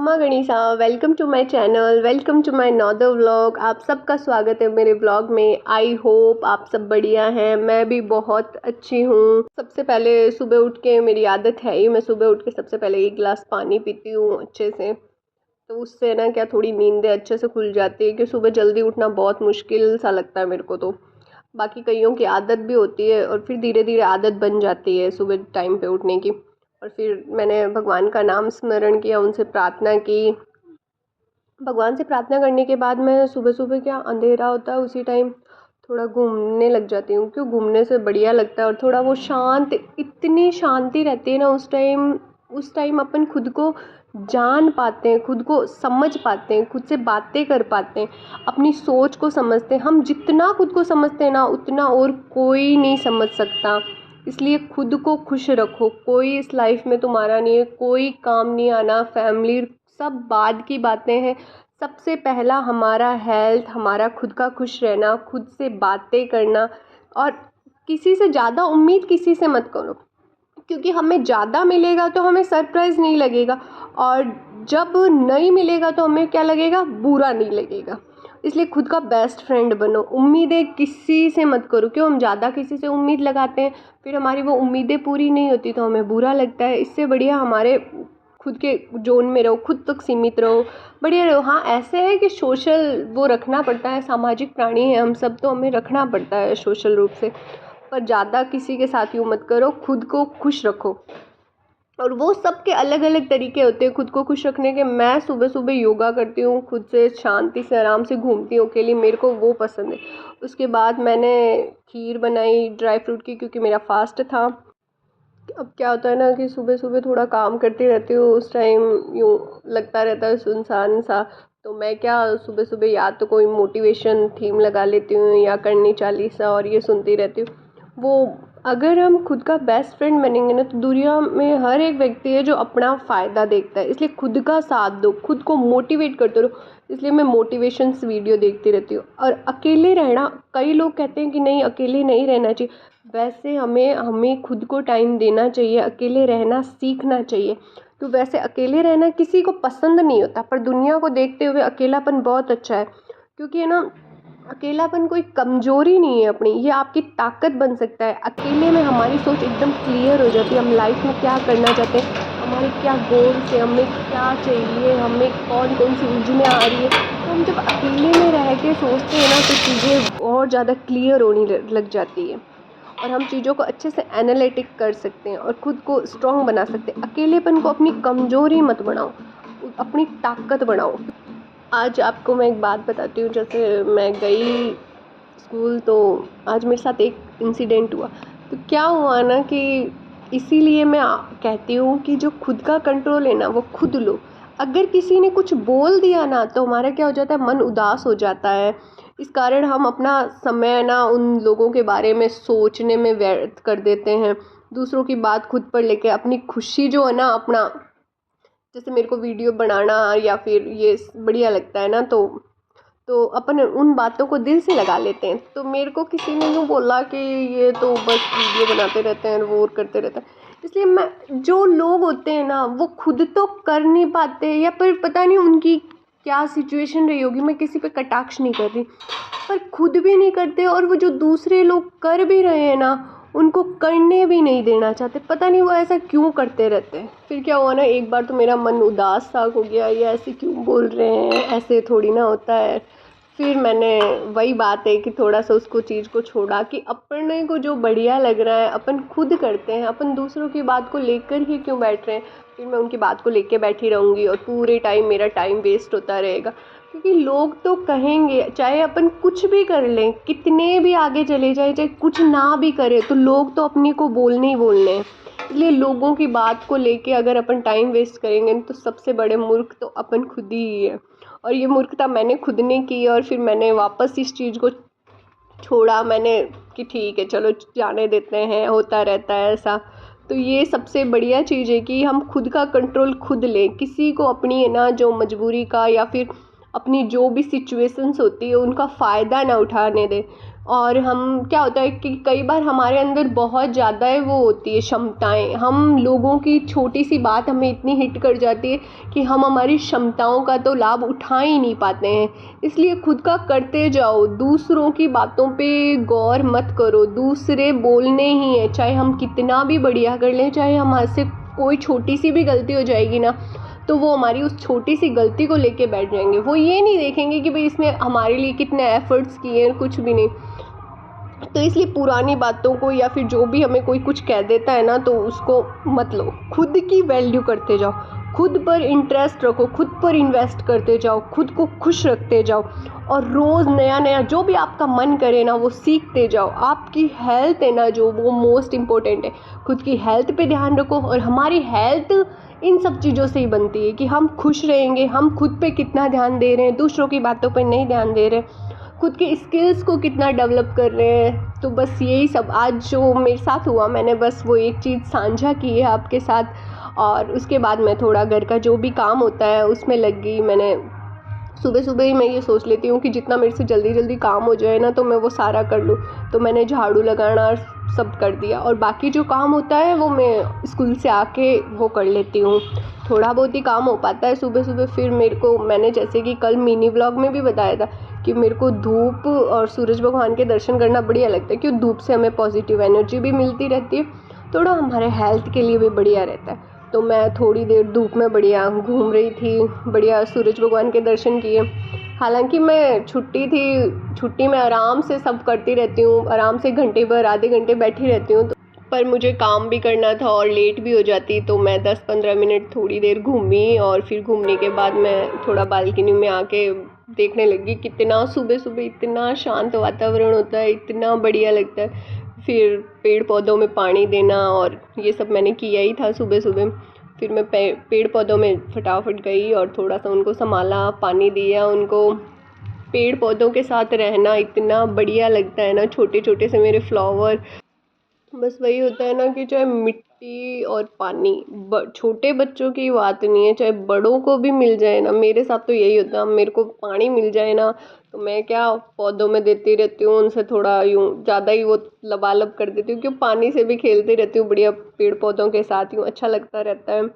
अम्मा गणिसा, welcome to my channel, welcome to my another vlog. आप सबका स्वागत है मेरे व्लॉग में। आई होप आप सब बढ़िया हैं। मैं भी बहुत अच्छी हूँ। सबसे पहले सुबह उठ के, मेरी आदत है ही, मैं सुबह उठ के सबसे पहले 1 गिलास पानी पीती हूँ अच्छे से। तो उससे ना क्या थोड़ी नींदें अच्छे से खुल जाती है, क्योंकि सुबह जल्दी उठना बहुत मुश्किल सा लगता है मेरे को। तो बाकी कईयों की आदत भी होती है और फिर धीरे धीरे आदत बन जाती है सुबह टाइम पे उठने की। और फिर मैंने भगवान का नाम स्मरण किया, उनसे प्रार्थना की। भगवान से प्रार्थना करने के बाद मैं सुबह सुबह, क्या अंधेरा होता है उसी टाइम, थोड़ा घूमने लग जाती हूँ। क्यों घूमने से बढ़िया लगता है और थोड़ा वो शांत, इतनी शांति रहती है ना उस टाइम अपन खुद को जान पाते हैं, खुद को समझ पाते हैं, खुद से बातें कर पाते हैं, अपनी सोच को समझते हैं। हम जितना खुद को समझते हैं ना, उतना और कोई नहीं समझ सकता। इसलिए खुद को खुश रखो। कोई इस लाइफ में तुम्हारा नहीं है, कोई काम नहीं आना, फैमिली सब बाद की बातें हैं। सबसे पहला हमारा हेल्थ, हमारा खुद का खुश रहना, खुद से बातें करना। और किसी से ज़्यादा उम्मीद किसी से मत करो, क्योंकि हमें ज़्यादा मिलेगा तो हमें सरप्राइज़ नहीं लगेगा, और जब नहीं मिलेगा तो हमें क्या लगेगा, बुरा नहीं लगेगा। इसलिए खुद का बेस्ट फ्रेंड बनो। उम्मीदें किसी से मत करो। क्यों हम ज़्यादा किसी से उम्मीद लगाते हैं, फिर हमारी वो उम्मीदें पूरी नहीं होती तो हमें बुरा लगता है। इससे बढ़िया हमारे खुद के जोन में रहो, खुद तक सीमित रहो, बढ़िया रहो। हाँ, ऐसे है कि सोशल वो रखना पड़ता है, सामाजिक प्राणी हैं हम सब, तो हमें रखना पड़ता है सोशल रूप से। पर ज़्यादा किसी के साथ यूँ मत करो, खुद को खुश रखो। और वो सब के अलग अलग तरीके होते हैं खुद को खुश रखने के। मैं सुबह सुबह योगा करती हूँ, खुद से शांति से आराम से घूमती हूँ अकेली, मेरे को वो पसंद है। उसके बाद मैंने खीर बनाई ड्राई फ्रूट की, क्योंकि मेरा फास्ट था। अब क्या होता है ना कि सुबह सुबह थोड़ा काम करती रहती हूँ, उस टाइम यूँ लगता रहता है सुनसान सा। तो मैं क्या सुबह सुबह या तो कोई मोटिवेशन थीम लगा लेती हूँ या करनी चालीसा, और ये सुनती रहती हूँ। वो अगर हम खुद का बेस्ट फ्रेंड बनेंगे ना, तो दुनिया में हर एक व्यक्ति है जो अपना फ़ायदा देखता है। इसलिए खुद का साथ दो, खुद को मोटिवेट करते रहो। इसलिए मैं मोटिवेशंस वीडियो देखती रहती हूँ। और अकेले रहना, कई लोग कहते हैं कि नहीं अकेले नहीं रहना चाहिए, वैसे हमें हमें खुद को टाइम देना चाहिए, अकेले रहना सीखना चाहिए। तो वैसे अकेले रहना किसी को पसंद नहीं होता, पर दुनिया को देखते हुए अकेलापन बहुत अच्छा है। क्योंकि है ना, अकेलापन कोई कमज़ोरी नहीं है अपनी, ये आपकी ताकत बन सकता है। अकेले में हमारी सोच एकदम क्लियर हो जाती है, हम लाइफ में क्या करना चाहते हैं, हमारे क्या गोल्स हैं, हमें क्या चाहिए, हमें कौन कौन सी उलझनें आ रही है। तो हम जब अकेले में रह के सोचते हैं ना, तो चीज़ें और ज़्यादा क्लियर होने लग जाती है, और हम चीज़ों को अच्छे से एनालिटिक कर सकते हैं और खुद को स्ट्रॉन्ग बना सकते हैं। अकेलेपन को अपनी कमज़ोरी मत बनाओ, अपनी ताकत बनाओ। आज आपको मैं एक बात बताती हूँ। जैसे मैं गई स्कूल, तो आज मेरे साथ एक इंसिडेंट हुआ। तो क्या हुआ ना कि इसीलिए मैं कहती हूँ कि जो खुद का कंट्रोल है ना, वो खुद लो। अगर किसी ने कुछ बोल दिया ना, तो हमारा क्या हो जाता है, मन उदास हो जाता है। इस कारण हम अपना समय ना उन लोगों के बारे में सोचने में व्यर्थ कर देते हैं, दूसरों की बात खुद पर लेके अपनी खुशी जो है ना, अपना जैसे मेरे को वीडियो बनाना या फिर ये बढ़िया लगता है ना, तो अपन उन बातों को दिल से लगा लेते हैं। तो मेरे को किसी ने यूँ बोला कि ये तो बस वीडियो बनाते रहते हैं, वो करते रहते हैं। इसलिए मैं, जो लोग होते हैं ना, वो खुद तो कर नहीं पाते, या फिर पता नहीं उनकी क्या सिचुएशन रही होगी, मैं किसी पे कटाक्ष नहीं कर रही, पर खुद भी नहीं करते, और वो जो दूसरे लोग कर भी रहे हैं ना, उनको करने भी नहीं देना चाहते। पता नहीं वो ऐसा क्यों करते रहते हैं। फिर क्या हुआ ना, एक बार तो मेरा मन उदास सा हो गया, ये ऐसे क्यों बोल रहे हैं, ऐसे थोड़ी ना होता है। फिर मैंने, वही बात है कि थोड़ा सा उसको चीज़ को छोड़ा, कि अपने को जो बढ़िया लग रहा है अपन खुद करते हैं, अपन दूसरों की बात को लेकर ही क्यों बैठ रहे हैं। फिर मैं उनकी बात को लेके बैठी रहूँगी और पूरे टाइम मेरा टाइम वेस्ट होता रहेगा। क्योंकि लोग तो कहेंगे, चाहे अपन कुछ भी कर लें, कितने भी आगे चले जाए, चाहे कुछ ना भी करें, तो लोग तो अपने को बोलने ही बोलने हैं। इसलिए लोगों की बात को लेके अगर अपन टाइम वेस्ट करेंगे, तो सबसे बड़े मूर्ख तो अपन खुद ही है। और ये मूर्खता मैंने खुद ने की, और फिर मैंने वापस इस चीज़ को छोड़ा। मैंने कि ठीक है, चलो जाने देते हैं, होता रहता है ऐसा। तो ये सबसे बढ़िया चीज़ है कि हम खुद का कंट्रोल खुद लें, किसी को अपनी है ना जो मजबूरी का या फिर अपनी जो भी सिचुएशंस होती है उनका फ़ायदा ना उठाने दें। और हम क्या होता है कि कई बार हमारे अंदर बहुत ज़्यादा है वो होती है क्षमताएं, हम लोगों की छोटी सी बात हमें इतनी हिट कर जाती है कि हम हमारी क्षमताओं का तो लाभ उठा ही नहीं पाते हैं। इसलिए खुद का करते जाओ, दूसरों की बातों पे गौर मत करो। दूसरे बोलने ही है, चाहे हम कितना भी बढ़िया कर लें, चाहे हमारे से कोई छोटी सी भी गलती हो जाएगी ना, तो वो हमारी उस छोटी सी गलती को लेके बैठ जाएंगे। वो ये नहीं देखेंगे कि भाई इसने हमारे लिए कितने एफर्ट्स किए हैं, कुछ भी नहीं। तो इसलिए पुरानी बातों को या फिर जो भी हमें कोई कुछ कह देता है ना, तो उसको मत लो। खुद की वैल्यू करते जाओ, खुद पर इंटरेस्ट रखो, खुद पर इन्वेस्ट करते जाओ, खुद को खुश रखते जाओ और रोज़ नया नया जो भी आपका मन करे ना वो सीखते जाओ। आपकी हेल्थ है ना जो, वो मोस्ट इम्पोर्टेंट है। खुद की हेल्थ पे ध्यान रखो। और हमारी हेल्थ इन सब चीज़ों से ही बनती है कि हम खुश रहेंगे, हम खुद पे कितना ध्यान दे रहे हैं, दूसरों की बातों पे नहीं ध्यान दे रहे, खुद के स्किल्स को कितना डेवलप कर रहे हैं। तो बस यही सब आज जो मेरे साथ हुआ, मैंने बस वो एक चीज़ साझा की है आपके साथ। और उसके बाद मैं थोड़ा घर का जो भी काम होता है उसमें लग गई। मैंने सुबह सुबह ही मैं ये सोच लेती हूँ कि जितना मेरे से जल्दी जल्दी काम हो जाए ना, तो मैं वो सारा कर लूँ। तो मैंने झाड़ू लगाना सब कर दिया, और बाकी जो काम होता है वो मैं स्कूल से आके वो कर लेती हूँ। थोड़ा बहुत ही काम हो पाता है सुबह सुबह। फिर मेरे को, मैंने जैसे कि कल मिनी व्लॉग में भी बताया था कि मेरे को धूप और सूरज भगवान के दर्शन करना बढ़िया लगता है, क्योंकि धूप से हमें पॉजिटिव एनर्जी भी मिलती रहती है, थोड़ा हमारे हेल्थ के लिए भी बढ़िया रहता है। तो मैं थोड़ी देर धूप में बढ़िया घूम रही थी, बढ़िया सूरज भगवान के दर्शन किए। हालांकि मैं छुट्टी थी, छुट्टी में आराम से सब करती रहती हूँ, आराम से घंटे भर आधे घंटे बैठी रहती हूँ। तो पर मुझे काम भी करना था और लेट भी हो जाती, तो मैं 10-15 मिनट थोड़ी देर घूमी, और फिर घूमने के बाद मैं थोड़ा बालकनी में आके देखने लगी। कितना सुबह सुबह इतना शांत वातावरण होता है, इतना बढ़िया लगता है। फिर पेड़ पौधों में पानी देना और ये सब मैंने किया ही था सुबह सुबह। फिर मैं पेड़ पौधों में फटाफट गई और थोड़ा सा उनको संभाला, पानी दिया उनको। पेड़ पौधों के साथ रहना इतना बढ़िया लगता है ना, छोटे छोटे से मेरे फ्लावर। बस वही होता है ना कि चाहे मिट्टी और पानी, छोटे बच्चों की बात नहीं है, चाहे बड़ों को भी मिल जाए ना। मेरे साथ तो यही होता है, मेरे को पानी मिल जाए ना, तो मैं क्या पौधों में देती रहती हूँ, उनसे थोड़ा यूँ ज़्यादा ही वो लबालब कर देती हूँ, क्योंकि पानी से भी खेलती रहती हूँ बढ़िया, पेड़ पौधों के साथ यूँ अच्छा लगता रहता है।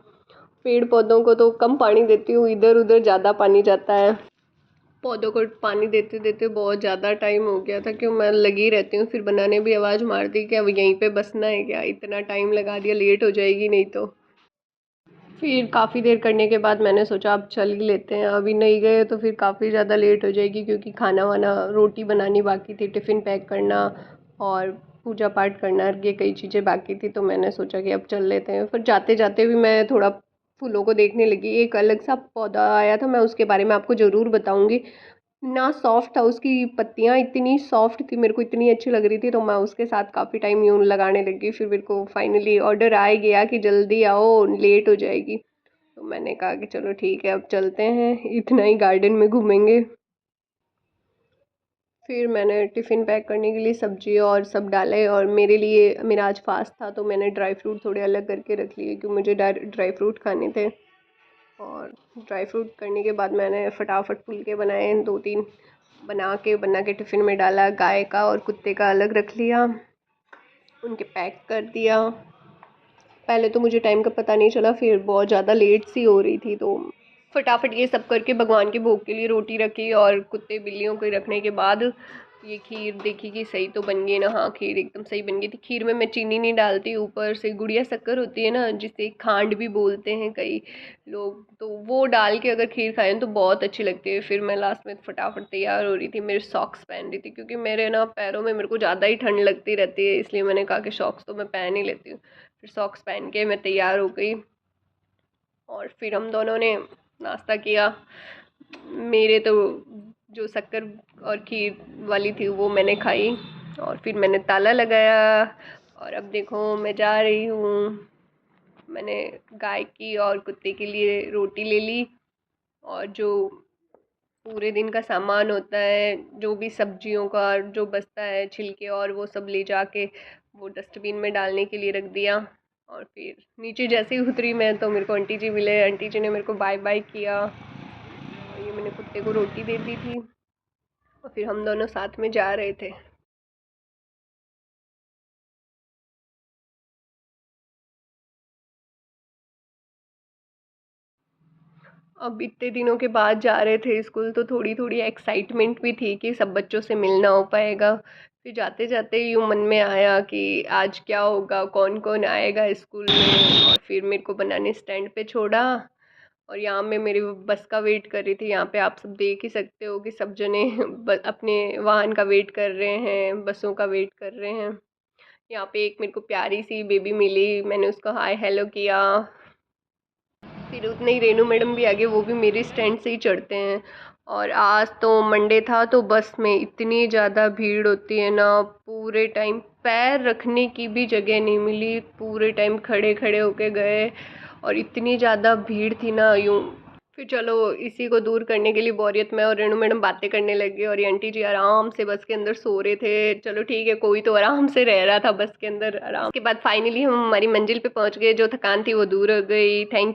पेड़ पौधों को तो कम पानी देती हूँ, इधर उधर ज़्यादा पानी जाता है। पौधों को पानी देते देते बहुत ज़्यादा टाइम हो गया था, क्यों मैं लगी रहती हूँ। फिर बनाने भी आवाज़ मार दी कि अब यहीं पे बसना है क्या, इतना टाइम लगा दिया, लेट हो जाएगी नहीं तो। फिर काफ़ी देर करने के बाद मैंने सोचा अब चल ही लेते हैं, अभी नहीं गए तो फिर काफ़ी ज़्यादा लेट हो जाएगी, क्योंकि खाना वाना, रोटी बनानी बाकी थी, टिफ़िन पैक करना और पूजा पाठ करना, ये कई चीज़ें बाकी थी। तो मैंने सोचा कि अब चल लेते हैं। फिर जाते जाते भी मैं थोड़ा फूलों को देखने लगी। एक अलग सा पौधा आया था, मैं उसके बारे में आपको ज़रूर बताऊँगी। ना सॉफ्ट था, उसकी पत्तियाँ इतनी सॉफ्ट थी, मेरे को इतनी अच्छी लग रही थी, तो मैं उसके साथ काफ़ी टाइम यूँ लगाने लगी। फिर मेरे को फाइनली ऑर्डर आ ही गया कि जल्दी आओ, लेट हो जाएगी। तो मैंने कहा कि चलो ठीक है, अब चलते हैं, इतना ही गार्डन में घूमेंगे। फिर मैंने टिफ़िन पैक करने के लिए सब्जी और सब डाले, और मेरे लिए, मेरा आज फास्ट था, तो मैंने ड्राई फ्रूट थोड़े अलग करके रख लिए, क्योंकि मुझे ड्राई फ्रूट खाने थे। और ड्राई फ्रूट करने के बाद मैंने फटाफट फुलके बनाए, 2-3 बना के टिफ़िन में डाला। गाय का और कुत्ते का अलग रख लिया, उनके पैक कर दिया। पहले तो मुझे टाइम का पता नहीं चला, फिर बहुत ज़्यादा लेट सी हो रही थी, तो फटाफट ये सब करके भगवान के भोग के लिए रोटी रखी, और कुत्ते बिल्लियों को रखने के बाद ये खीर देखी कि सही तो बन गई ना। हाँ, खीर एकदम सही बन गई थी। खीर में मैं चीनी नहीं डालती, ऊपर से गुड़िया शक्कर होती है ना, जिसे खांड भी बोलते हैं कई लोग, तो वो डाल के अगर खीर खाएं तो बहुत अच्छी लगती है। फिर मैं लास्ट में फटाफट तैयार हो रही थी, मेरे सॉक्स पहन रही थी, क्योंकि मेरे ना पैरों में मेरे को ज़्यादा ही ठंड लगती रहती है, इसलिए मैंने कहा कि सॉक्स तो मैं पहन ही लेती हूँ। फिर सॉक्स पहन के मैं तैयार हो गई, और फिर हम दोनों ने नाश्ता किया। मेरे तो जो शक्कर और खीर वाली थी वो मैंने खाई, और फिर मैंने ताला लगाया, और अब देखो मैं जा रही हूँ। मैंने गाय की और कुत्ते के लिए रोटी ले ली, और जो पूरे दिन का सामान होता है, जो भी सब्जियों का जो बचता है, छिलके और वो सब ले जाके वो डस्टबिन में डालने के लिए रख दिया। और फिर नीचे जैसे ही उतरी मैं, तो मेरे को आंटी जी मिले, आंटी जी ने मेरे को बाय बाय किया, और ये मैंने कुत्ते को रोटी दे दी थी, और फिर हम दोनों साथ में जा रहे थे। अब इतने दिनों के बाद जा रहे थे स्कूल तो थोड़ी थोड़ी एक्साइटमेंट भी थी कि सब बच्चों से मिलना हो पाएगा। फिर जाते जाते यूँ मन में आया कि आज क्या होगा, कौन कौन आएगा स्कूल में। और फिर मेरे को बनाने स्टैंड पे छोड़ा और यहाँ मैं मेरी बस का वेट कर रही थी। यहाँ पे आप सब देख ही सकते हो कि सब जने अपने वाहन का वेट कर रहे हैं, बसों का वेट कर रहे हैं। यहाँ पे एक मेरे को प्यारी सी बेबी मिली, मैंने उसको हाय हेलो किया। फिर उतने ही रेनू मैडम भी आगे, वो भी मेरे स्टैंड से ही चढ़ते हैं। और आज तो मंडे था तो बस में इतनी ज़्यादा भीड़ होती है ना, पूरे टाइम पैर रखने की भी जगह नहीं मिली, पूरे टाइम खड़े खड़े होके गए। और इतनी ज़्यादा भीड़ थी ना यूँ। फिर चलो इसी को दूर करने के लिए बोरियत में और रेणु मैडम बातें करने लगी और ये आंटी जी आराम से बस के अंदर सो रहे थे। चलो ठीक है, कोई तो आराम से रह रहा था बस के अंदर आराम। के बाद फाइनली हम हमारी मंजिल पे पहुंच गए, जो थकान थी वो दूर हो गई। थैंक